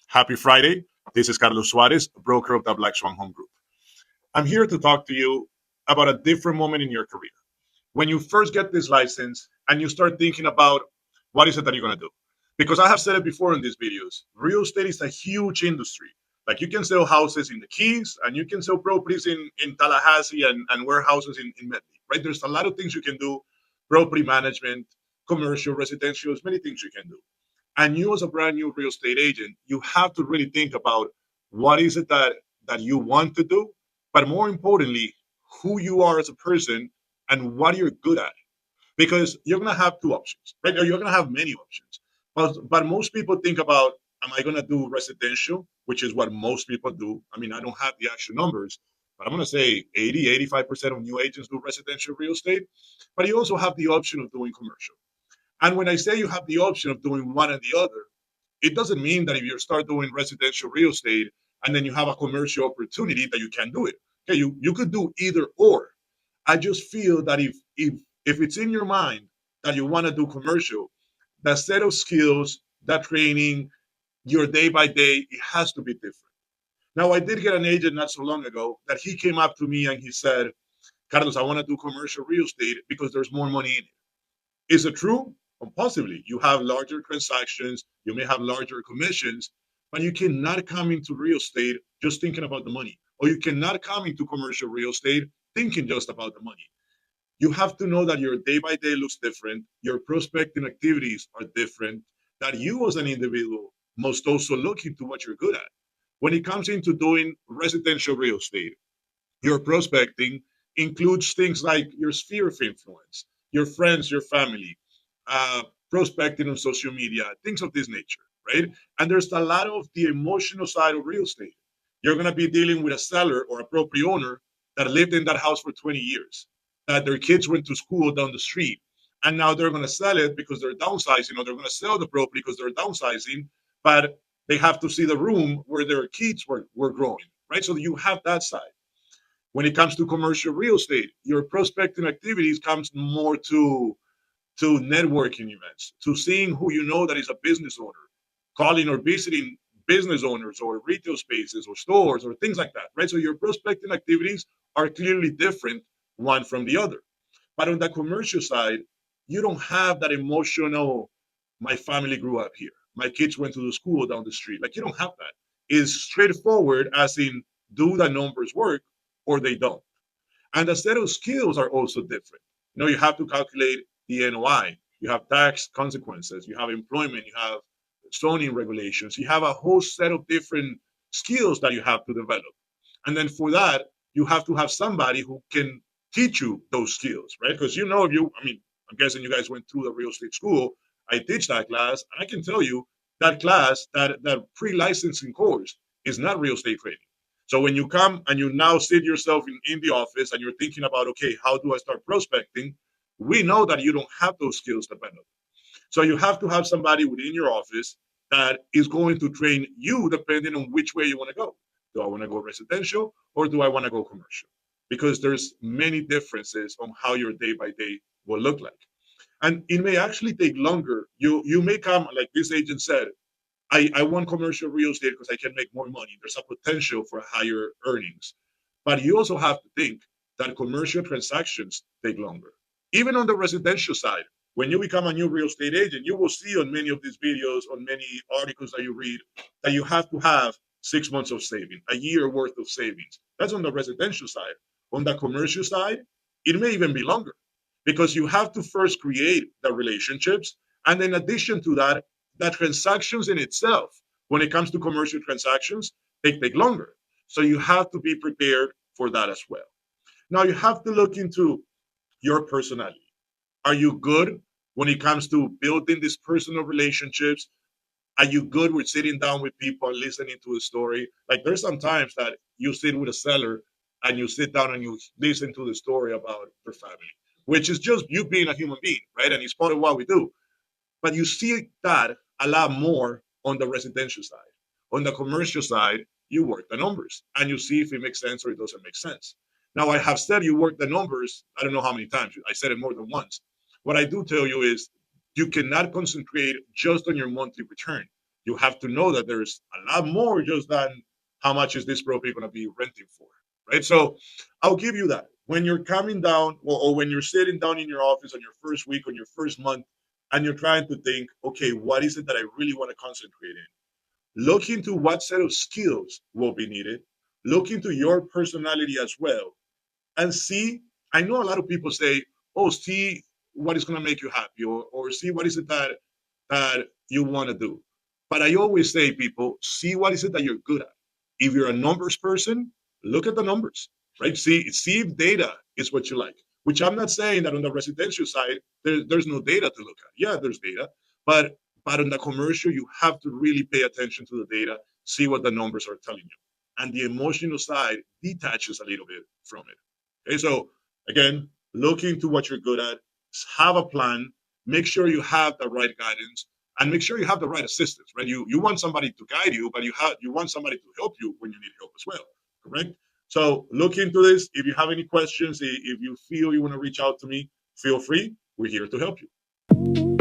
Happy Friday. This is Carlos Suarez, broker of the Black Swan Home Group. I'm here to talk to you about a different moment in your career. When you first get this license and you start thinking about what is it that you're going to do. Because I have said it before in these videos, real estate is a huge industry. Like you can sell houses in the Keys and you can sell properties in Tallahassee and warehouses in Medley, right? There's a lot of things you can do, property management, commercial, residential, there's many things you can do. And you as a brand new real estate agent, you have to really think about what is it that you want to do, but more importantly, who you are as a person and what you're good at. Because you're gonna have two options, right? Or you're gonna have many options. But most people think about, am I gonna do residential, which is what most people do. I mean, I don't have the actual numbers, but I'm gonna say 80, 85% of new agents do residential real estate. But you also have the option of doing commercial. And when I say you have the option of doing one and the other, it doesn't mean that if you start doing residential real estate and then you have a commercial opportunity that you can do it. Okay, you could do either or. I just feel that if it's in your mind that you want to do commercial, that set of skills, that training, your day by day, it has to be different. Now, I did get an agent not so long ago that he came up to me and he said, Carlos, I want to do commercial real estate because there's more money in it. Is it true? Well, possibly. You have larger transactions, you may have larger commissions, but you cannot come into real estate just thinking about the money, or you cannot come into commercial real estate thinking just about the money. You have to know that your day by day looks different, your prospecting activities are different, that you as an individual must also look into what you're good at. When it comes into doing residential real estate, your prospecting includes things like your sphere of influence, your friends, your family, uh, prospecting on social media, things of this nature, right? And there's a lot of the emotional side of real estate. You're going to be dealing with a seller or a property owner that lived in that house for 20 years, that their kids went to school down the street, and now they're going to sell it because they're downsizing, or they're going to sell the property because they're downsizing, but they have to see the room where their kids were growing, right? So you have that side. When it comes to commercial real estate, your prospecting activities comes more to networking events, to seeing who you know that is a business owner, calling or visiting business owners or retail spaces or stores or things like that, right? So your prospecting activities are clearly different one from the other. But on the commercial side, you don't have that emotional, my family grew up here. My kids went to the school down the street. Like you don't have that. It's straightforward as in do the numbers work or they don't. And the set of skills are also different. You have to calculate the NOI, you have tax consequences, you have employment, you have zoning regulations, you have a whole set of different skills that you have to develop. And then for that, you have to have somebody who can teach you those skills, right? Because if you, I mean, I'm guessing you guys went through the real estate school. I teach that class, and I can tell you that class, that pre-licensing course, is not real estate training. So when you come and you now sit yourself in the office and you're thinking about, okay, how do I start prospecting? We know that you don't have those skills developed. So you have to have somebody within your office that is going to train you depending on which way you want to go. Do I want to go residential or do I want to go commercial? Because there's many differences on how your day by day will look like. And it may actually take longer. You may come, like this agent said, I want commercial real estate because I can make more money. There's a potential for higher earnings. But you also have to think that commercial transactions take longer. Even on the residential side, when you become a new real estate agent, you will see on many of these videos, on many articles that you read, that you have to have 6 months of saving, a year worth of savings. That's on the residential side. On the commercial side, it may even be longer because you have to first create the relationships. And in addition to that, the transactions in itself, when it comes to commercial transactions, they take longer. So you have to be prepared for that as well. Now you have to look into your personality. Are you good when it comes to building these personal relationships? Are you good with sitting down with people and listening to a story? Like there's sometimes that you sit with a seller and you sit down and you listen to the story about their family, which is just you being a human being, right? And it's part of what we do. But you see that a lot more on the residential side. On the commercial side, you work the numbers and you see if it makes sense or it doesn't make sense. Now, I have said you work the numbers, I don't know how many times, I said it more than once. What I do tell you is you cannot concentrate just on your monthly return. You have to know that there's a lot more just than how much is this property going to be renting for, right? So I'll give you that. When you're coming down, or when you're sitting down in your office on your first week, on your first month, and you're trying to think, okay, what is it that I really want to concentrate in? Look into what set of skills will be needed. Look into your personality as well, and see. I know a lot of people say, "Oh, see what is going to make you happy, or see what is it that you want to do." But I always say, people, see what is it that you're good at. If you're a numbers person, look at the numbers, right? See if data is what you like. Which I'm not saying that on the residential side there's no data to look at. Yeah, there's data, but on the commercial, you have to really pay attention to the data, see what the numbers are telling you, and the emotional side detaches a little bit from it. Okay, so again, look into what you're good at, have a plan, make sure you have the right guidance, and make sure you have the right assistance, right? You want somebody to guide you, but you want somebody to help you when you need help as well, correct? So look into this. If you have any questions, if you feel you want to reach out to me, feel free. We're here to help you.